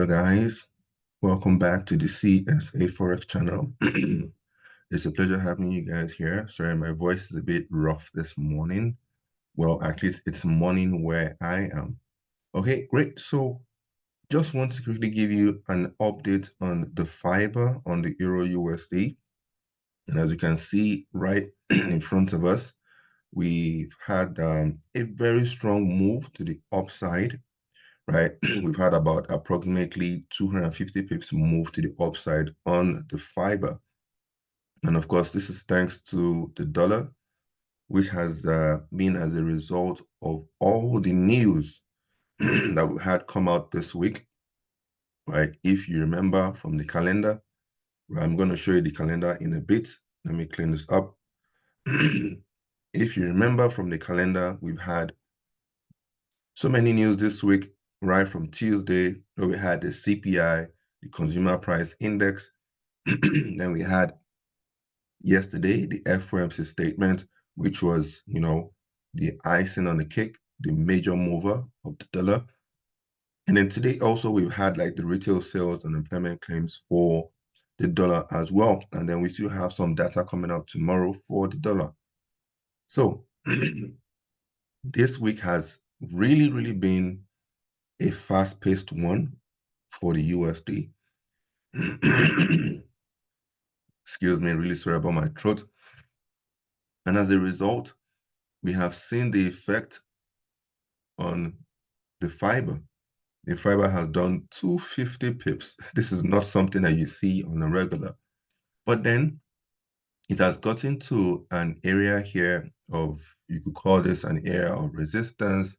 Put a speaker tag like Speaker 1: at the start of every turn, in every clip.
Speaker 1: So guys, welcome back to the CSA Forex channel. It's a pleasure having you guys here. Sorry, my voice is a bit rough this morning. Well, at least it's morning where I am. Okay, great. So just want to quickly give you an update on the fiber on the Euro USD. And as you can see right in front of us, we've had a very strong move to the upside, right? We've had about approximately 250 pips move to the upside on the fiber. And of course, this is thanks to the dollar, which has been as a result of all the news that we had come out this week, right? If you remember from the calendar, I'm going to show you the calendar in a bit. Let me clean this up. If you remember from the calendar, we've had so many news this week, right from Tuesday, where we had the CPI, the Consumer Price Index. Then we had yesterday the FOMC statement, which was, the icing on the cake, the major mover of the dollar. And then today also we've had like the retail sales and employment claims for the dollar as well. And then we still have some data coming up tomorrow for the dollar. So this week has really, really been a fast-paced one for the USD. Excuse me, really sorry about my throat. And as a result, we have seen the effect on the fiber. The fiber has done 250 pips. This is not something that you see on a regular. But then it has gotten to an area here of, you could call this an area of resistance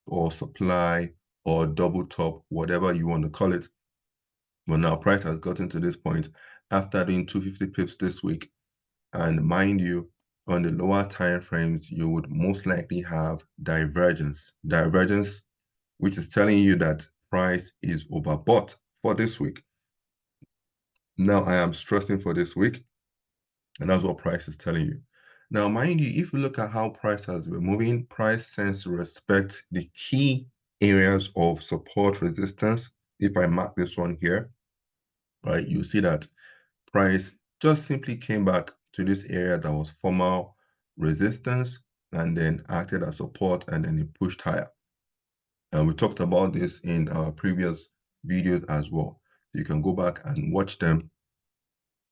Speaker 1: or supply or double top, whatever you want to call it. But now price has gotten to this point after doing 250 pips this week. And mind you, on the lower time frames, you would most likely have divergence. Divergence, which is telling you that price is overbought for this week. Now I am stressing for this week, and that's what price is telling you. Now, mind you, if you look at how price has been moving, price tends to respect the key areas of support resistance. If I mark this one here, right, you see that price just simply came back to this area that was former resistance and then acted as support, and then it pushed higher. And we talked about this in our previous videos as well. You can go back and watch them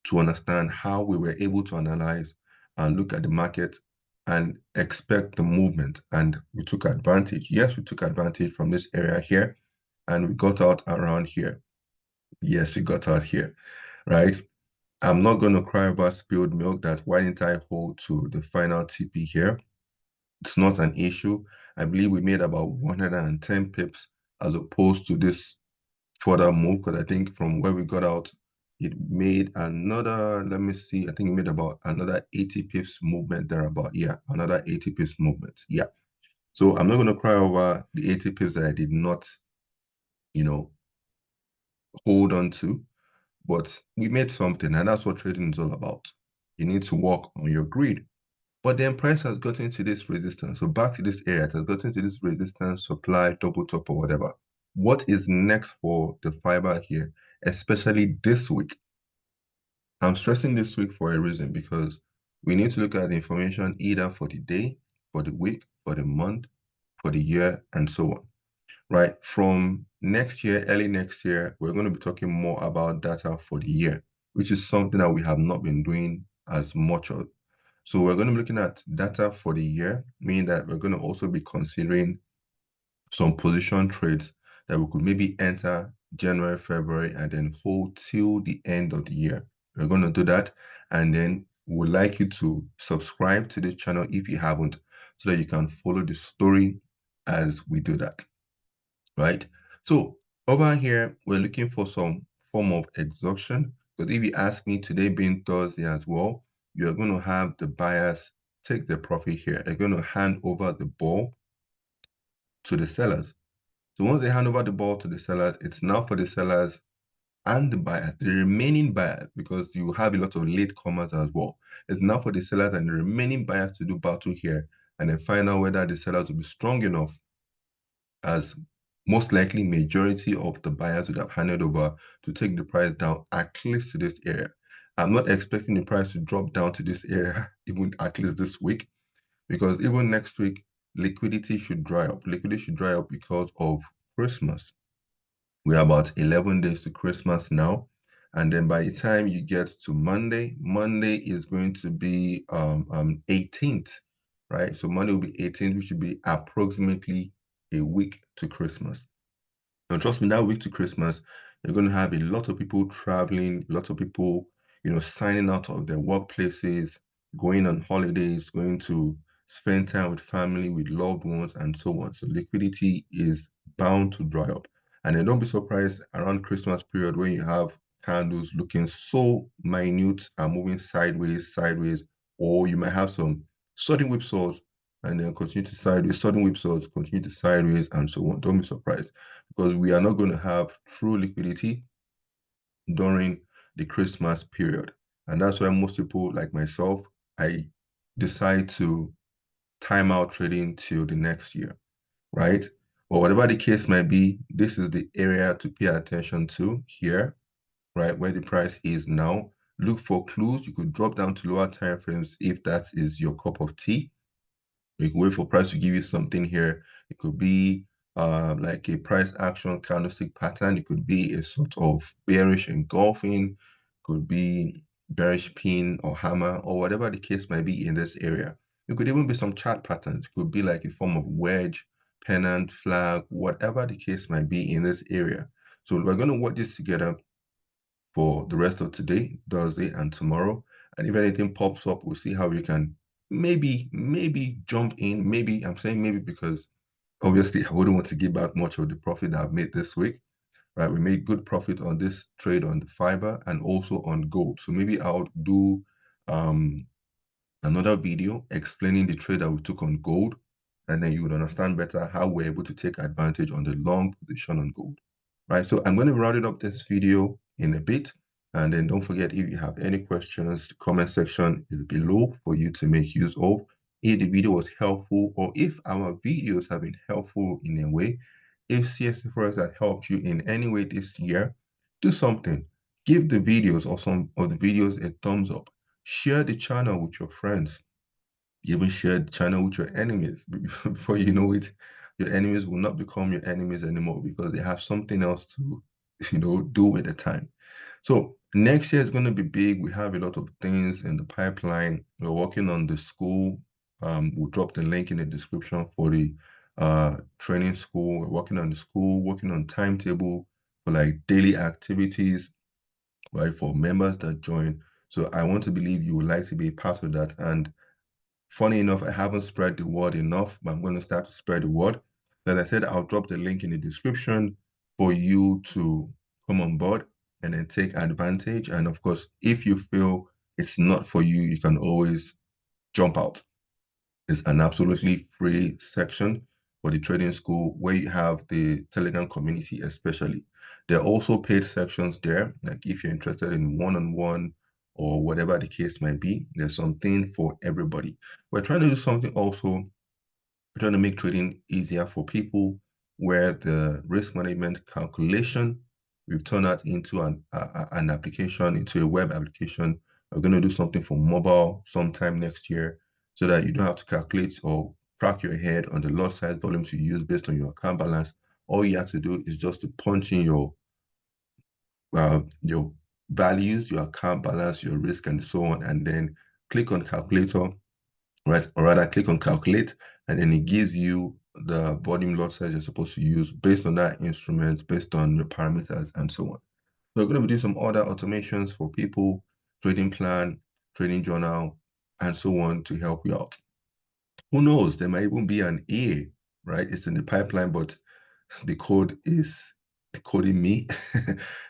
Speaker 1: to understand how we were able to analyze and look at the market and expect the movement. And we took advantage. Yes, we took advantage from this area here, and we got out around here. Yes, we got out here, right? I'm not going to cry about spilled milk that why didn't I hold to the final TP here? It's not an issue. I believe we made about 110 pips as opposed to this further move, because I think from where we got out, it made another, let me see, I think it made about another 80 pips movement thereabout. Yeah, another 80 pips movement. Yeah. So I'm not going to cry over the 80 pips that I did not, hold on to, but we made something, and that's what trading is all about. You need to work on your greed. But then price has gotten to this resistance. So back to this area, it has gotten to this resistance, supply, double top or whatever. What is next for the fiber here, especially this week? I'm stressing this week for a reason, because we need to look at the information either for the day, for the week, for the month, for the year, and so on, right? From next year, early next year, we're going to be talking more about data for the year, which is something that we have not been doing as much of. So we're going to be looking at data for the year, meaning that we're going to also be considering some position trades that we could maybe enter January, February, and then hold till the end of the year. We're going to do that, and then we'd like you to subscribe to this channel if you haven't, so that you can follow the story as we do that, right? So over here, we're looking for some form of exhaustion, because if you ask me, today being Thursday as well, you're going to have the buyers take the profit here. They're going to hand over the ball to the sellers. So once they hand over the ball to the sellers, it's now for the sellers and the buyers, the remaining buyers, because you have a lot of late comers as well. It's now for the sellers and the remaining buyers to do battle here and then find out whether the sellers will be strong enough as most likely majority of the buyers would have handed over to take the price down at least to this area. I'm not expecting the price to drop down to this area even at least this week, because even next week, liquidity should dry up. Liquidity should dry up because of Christmas. We're about 11 days to Christmas now. And then by the time you get to Monday, Monday is going to be 18th, right? So Monday will be 18th, which should be approximately a week to Christmas. Now, trust me, that week to Christmas, you're going to have a lot of people traveling, lots of people, signing out of their workplaces, going on holidays, going to spend time with family, with loved ones, and so on. So liquidity is bound to dry up. And then don't be surprised around Christmas period when you have candles looking so minute and moving sideways, or you might have some sudden whipsaws and then continue to sideways, sudden whipsaws, continue to sideways, and so on. Don't be surprised, because we are not going to have true liquidity during the Christmas period. And that's why most people like myself, I decide to time out trading till the next year, right? But whatever the case might be, this is the area to pay attention to here, right? Where the price is now. Look for clues. You could drop down to lower time frames if that is your cup of tea. You can wait for price to give you something here. It could be like a price action candlestick pattern. It could be a sort of bearish engulfing, could be bearish pin or hammer or whatever the case might be in this area. It could even be some chart patterns. It could be like a form of wedge, pennant, flag, whatever the case might be in this area. So we're going to work this together for the rest of today, Thursday, and tomorrow. And if anything pops up, we'll see how we can maybe jump in. Maybe, I'm saying maybe because obviously I wouldn't want to give back much of the profit that I've made this week, right? We made good profit on this trade on the fiber and also on gold. So maybe I'll do another video explaining the trade that we took on gold, and then you would understand better how we're able to take advantage on the long position on gold, right? So I'm going to round it up this video in a bit. And then don't forget, if you have any questions, the comment section is below for you to make use of. If the video was helpful, or if our videos have been helpful in a way, if CSFRS has helped you in any way this year, do something. Give the videos or some of the videos a thumbs up. Share the channel with your friends. Even share the channel with your enemies. Before you know it, your enemies will not become your enemies anymore because they have something else to, do with the time. So next year is going to be big. We have a lot of things in the pipeline. We're working on the school. We'll drop the link in the description for the training school. We're working on the school, working on timetable for like daily activities, right, for members that join. So I want to believe you would like to be a part of that. And funny enough, I haven't spread the word enough, but I'm going to start to spread the word. As I said, I'll drop the link in the description for you to come on board and then take advantage. And of course, if you feel it's not for you, you can always jump out. It's an absolutely free section for the trading school where you have the Telegram community, especially. There are also paid sections there, like if you're interested in one-on-one or whatever the case might be, there's something for everybody. We're trying to do something also, we're trying to make trading easier for people where the risk management calculation, we've turned that into an application, into a web application. We're going to do something for mobile sometime next year so that you don't have to calculate or crack your head on the lot size volumes you use based on your account balance. All you have to do is just to punch in your values, your account balance, your risk, and so on, and then click on calculator, right? Or rather, click on calculate, and then it gives you the volume lot size you're supposed to use based on that instrument, based on your parameters, and so on. So we're going to be doing some other automations for people, trading plan, trading journal, and so on to help you out. Who knows? There might even be an A, right? It's in the pipeline, but the code is decoding me.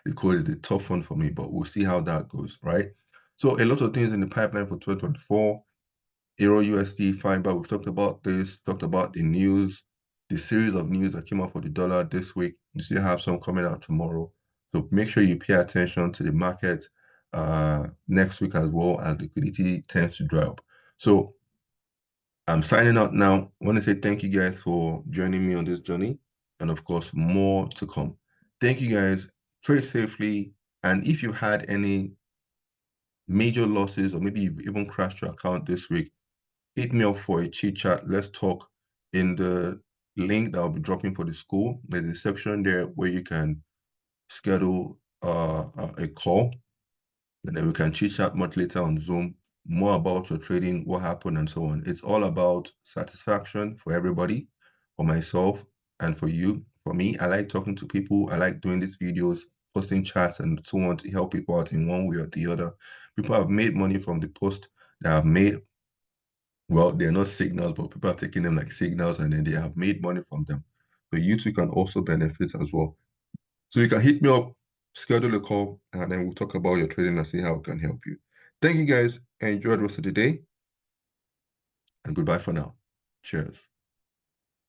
Speaker 1: The code is the tough one for me, but we'll see how that goes, right? So a lot of things in the pipeline for 2024. EURUSD, fiber, we've talked about this, talked about the news, the series of news that came out for the dollar this week. You still have some coming out tomorrow. So make sure you pay attention to the market next week as well, as liquidity tends to dry up. So I'm signing out now. I want to say thank you guys for joining me on this journey. and of course, more to come. Thank you guys. Trade safely. And if you had any major losses, or maybe you've even crashed your account this week, hit me up for a chit chat. Let's talk. In the link that I'll be dropping for the school, there's a section there where you can schedule a call, and then we can chit chat much later on Zoom, more about your trading, what happened, and so on. It's all about satisfaction for everybody, for myself, and for you. For me, I like talking to people. I like doing these videos, posting chats, and so on to help people out in one way or the other. People have made money from the post that I've made. Well, they're not signals, but people are taking them like signals, and then they have made money from them. So you too can also benefit as well. So you can hit me up, schedule a call, and then we'll talk about your trading and see how it can help you. Thank you guys. Enjoy the rest of the day, and goodbye for now. Cheers.